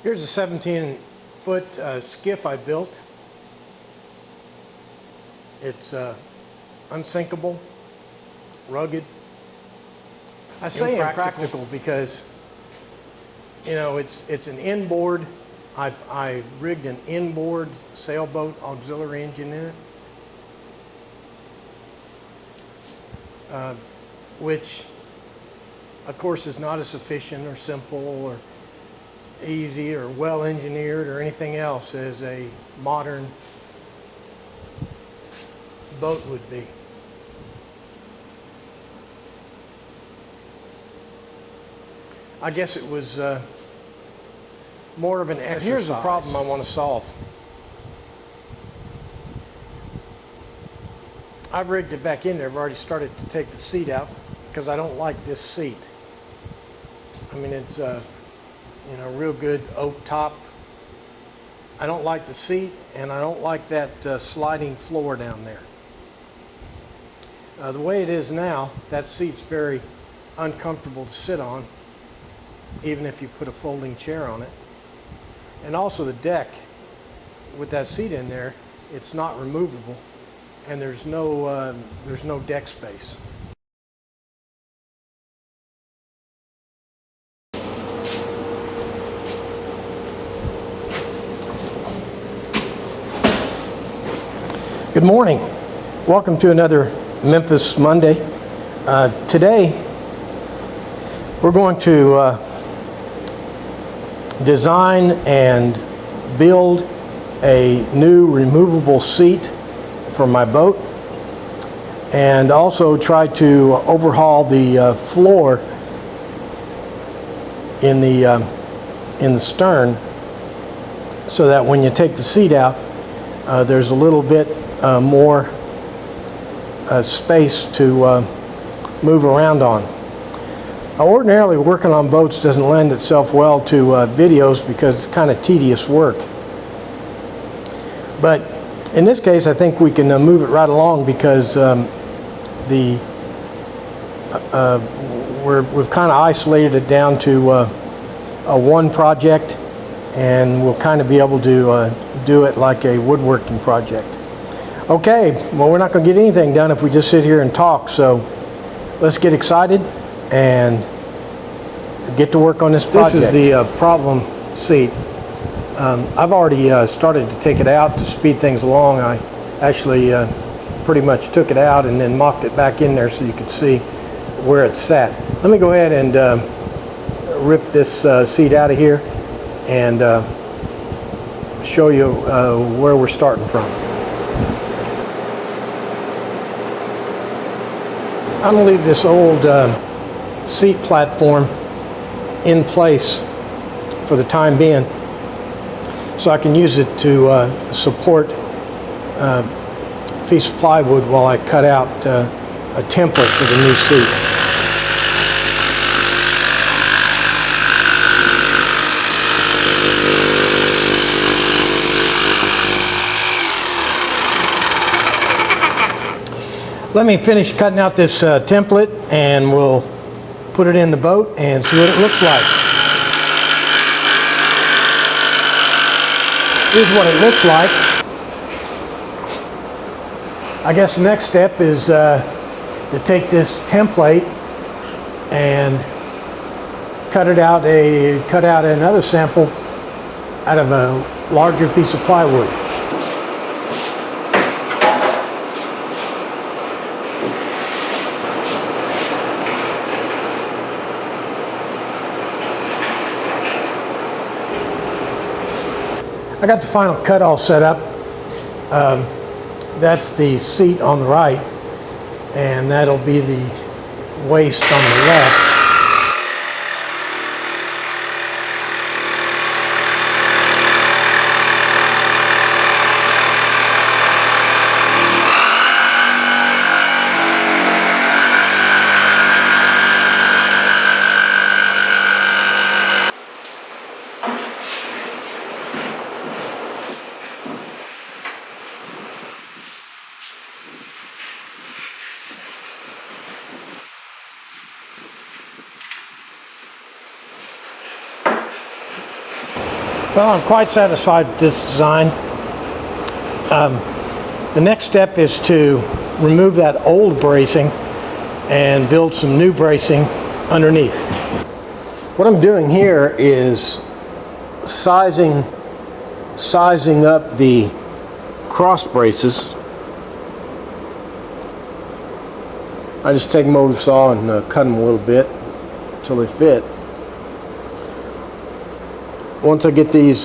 Here's a 17-foot skiff I built. It's unsinkable, rugged. I say impractical because, you know, it's an inboard. I rigged an inboard sailboat auxiliary engine in it, which of course is not as efficient or simple or easy or well engineered or anything else as a modern boat would be. I guess it was more of an exercise. But here's the problem I want to solve. I've rigged it back in there. I've already started to take the seat out because I don't like this seat. I mean, it's you know, real good oak top. I don't like the seat, and I don't like that sliding floor down there. The way it is now, that seat's very uncomfortable to sit on, even if you put a folding chair on it. And also the deck, with that seat in there, it's not removable, and there's no deck space. Good morning. Welcome to another Memphis Monday. Today, we're going to design and build a new removable seat for my boat, and also try to overhaul the floor in the stern, so that when you take the seat out, there's a little bit more space to move around on. Ordinarily, working on boats doesn't lend itself well to videos because it's kind of tedious work. But in this case, I think we can move it right along because we've kind of isolated it down to a one project, and we'll kind of be able to do it like a woodworking project. Okay, well, we're not going to get anything done if we just sit here and talk, so let's get excited and get to work on this project. This is the problem seat. I've already started to take it out to speed things along. I actually pretty much took it out and then mocked it back in there so you could see where it's sat. Let me go ahead and rip this seat out of here and show you where we're starting from. I'm going to leave this old seat platform in place for the time being, so I can use it to support a piece of plywood while I cut out a template for the new seat. Let me finish cutting out this template, and we'll put it in the boat and see what it looks like. Here's what it looks like. I guess the next step is to take this template and cut out another sample out of a larger piece of plywood. I got the final cut all set up. That's the seat on the right, and that'll be the waist on the left. Well, I'm quite satisfied with this design. The next step is to remove that old bracing and build some new bracing underneath. What I'm doing here is sizing up the cross braces. I just take them over the saw and cut them a little bit until they fit. Once I get these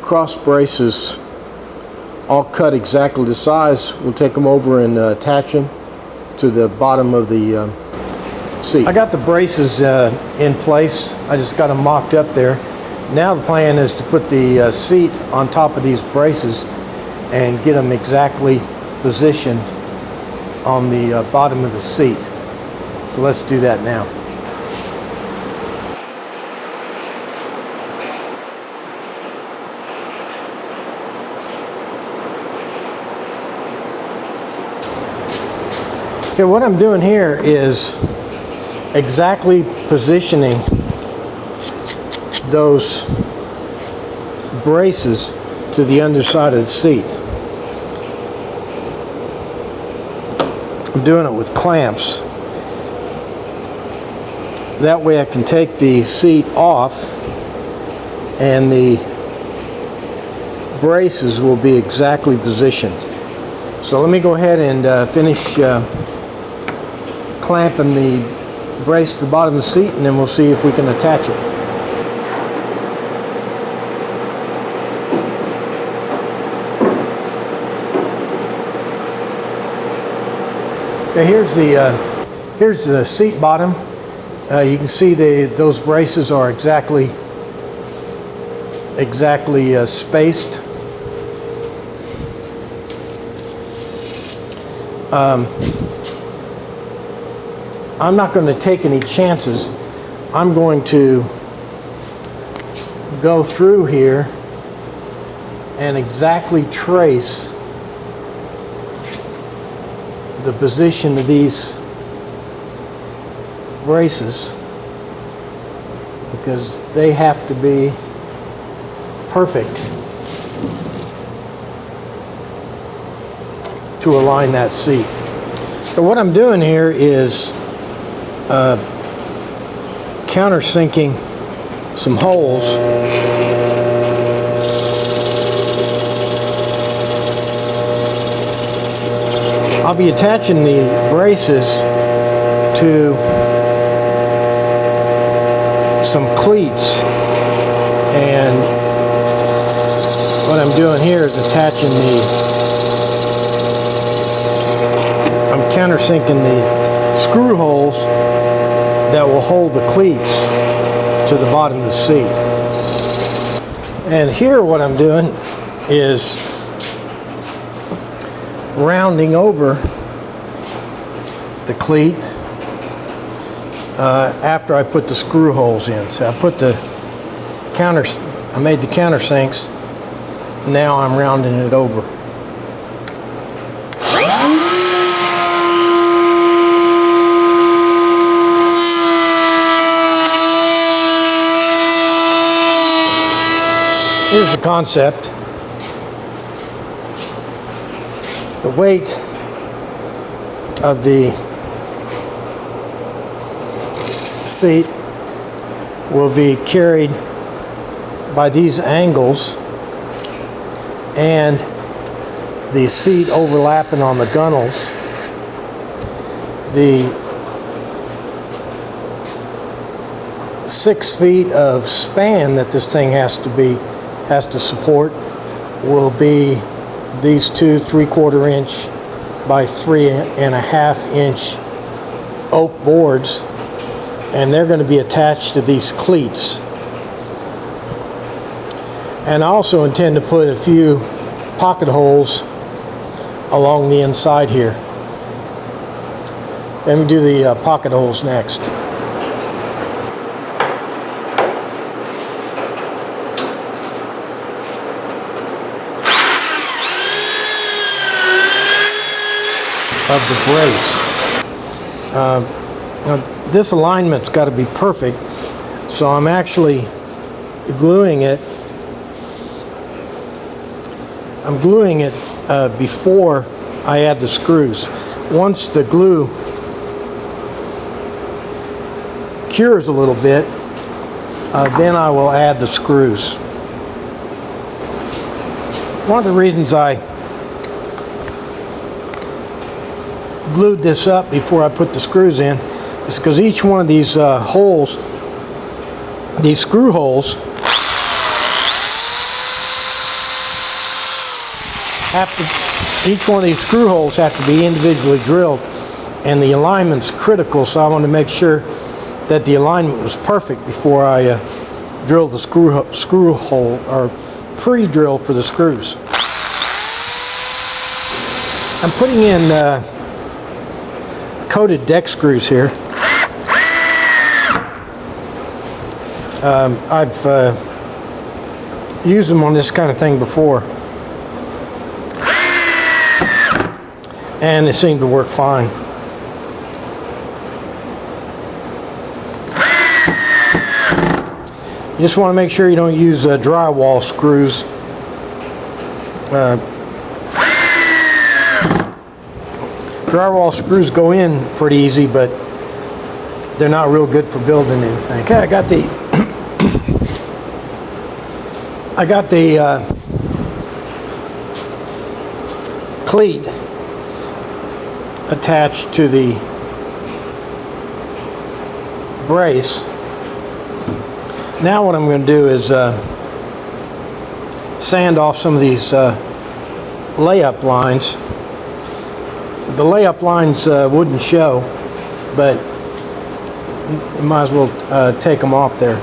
cross braces all cut exactly the size, we'll take them over and attach them to the bottom of the seat. I got the braces in place. I just got them mocked up there. Now the plan is to put the seat on top of these braces and get them exactly positioned on the bottom of the seat. So let's do that now. Okay, what I'm doing here is exactly positioning those braces to the underside of the seat. I'm doing it with clamps. That way I can take the seat off and the braces will be exactly positioned. So let me go ahead and finish clamping the brace to the bottom of the seat, and then we'll see if we can attach it. Okay, here's the seat bottom. You can see those braces are exactly spaced. I'm not going to take any chances. I'm going to go through here and exactly trace the position of these braces, because they have to be perfect to align that seat. So what I'm doing here is countersinking some holes. I'll be attaching the braces to some cleats, and what I'm doing here is I'm countersinking the screw holes that will hold the cleats to the bottom of the seat. And here what I'm doing is rounding over the cleat after I put the screw holes in. So I made the countersinks. Now I'm rounding it over. Here's the concept. The weight of the seat will be carried by these angles and the seat overlapping on the gunnels. The 6 feet of span that this thing has to support will be these 2 3/4 inch by 3.5 inch oak boards, and they're going to be attached to these cleats. And I also intend to put a few pocket holes along the inside here. Let me do the pocket holes next. Of the brace. Now this alignment's got to be perfect, so I'm actually gluing it. I'm gluing it before I add the screws. Once the glue cures a little bit, then I will add the screws. One of the reasons I glued this up before I put the screws in is because each one of these holes, these screw holes, each one of these screw holes have to be individually drilled, and the alignment's critical, so I want to make sure that the alignment was perfect before I drill the screw hole, or pre-drill for the screws. I'm putting in coated deck screws here. I've used them on this kind of thing before, and they seem to work fine. You just want to make sure you don't use drywall screws. Drywall screws go in pretty easy, but they're not real good for building anything. Okay, I got the cleat attached to the brace. Now what I'm going to do is sand off some of these layup lines. The layup lines wouldn't show, but you might as well take them off there.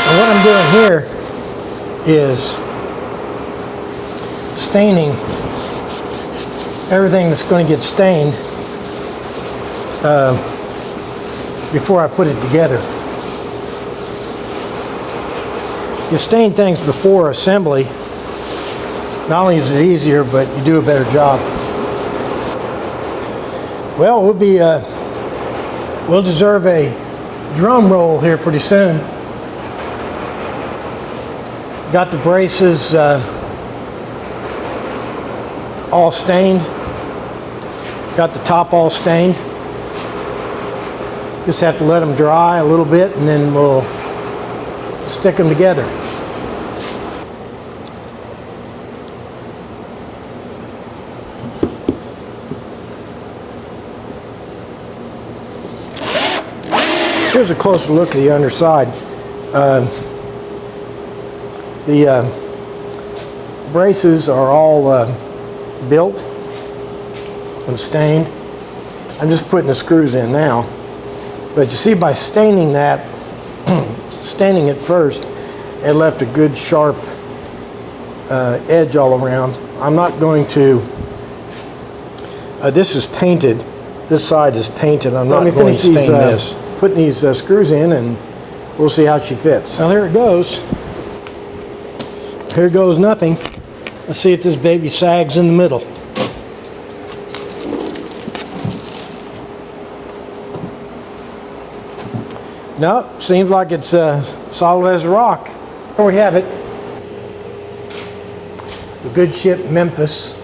And what I'm doing here is staining everything that's going to get stained before I put it together. You stain things before assembly, not only is it easier, but you do a better job. Well, we'll deserve a drum roll here pretty soon. Got the braces all stained. Got the top all stained. Just have to let them dry a little bit, and then we'll stick them together. Here's a closer look at the underside. The braces are all built and stained. I'm just putting the screws in now. But you see, by staining that, staining it first, it left a good sharp edge all around. I'm not going to, this is painted, this side is painted. I'm not going to stain this. Putting these screws in, and we'll see how she fits. Now there it goes. Here goes nothing. Let's see if this baby sags in the middle. Nope, seems like it's solid as a rock. Here we have it. The good ship Memphis.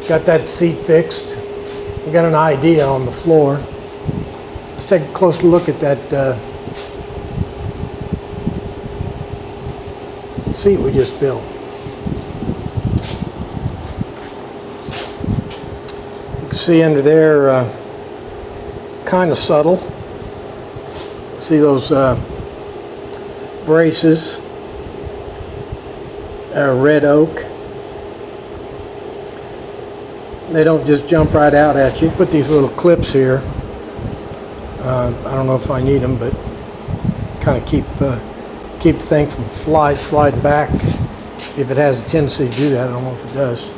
Got that seat fixed. We got an idea on the floor. Let's take a closer look at that seat we just built. You can see under there, kind of subtle. See those braces, red oak. they don't just jump right out at you. Put these little clips here. I don't know if I need them, but kind of keep the thing from sliding back. If it has a tendency to do that, I don't know if it does.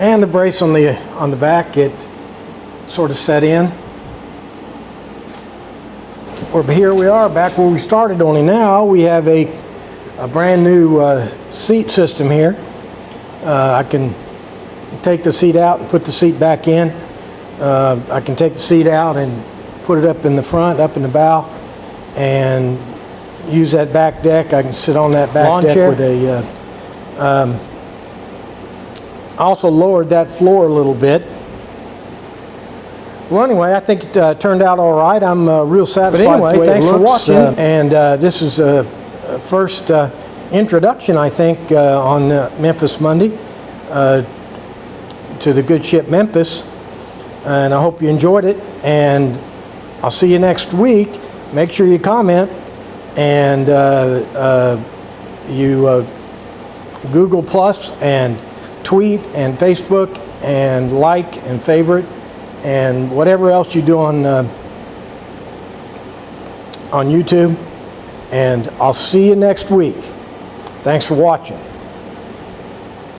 And the brace on the back, it sort of set in. But here we are, back where we started. Only now we have a brand new seat system here. I can take the seat out and put the seat back in. I can take the seat out and put it up in the front, up in the bow, and use that back deck. I can sit on that back deck with a. I also lowered that floor a little bit. Well, anyway, I think it turned out all right. I'm real satisfied. But anyway, thanks for watching. And this is a first introduction, I think, on Memphis Monday to the good ship Memphis. And I hope you enjoyed it. And I'll see you next week. Make sure you comment and you Google Plus and tweet and Facebook and like and favorite and whatever else you do on YouTube. And I'll see you next week. Thanks for watching.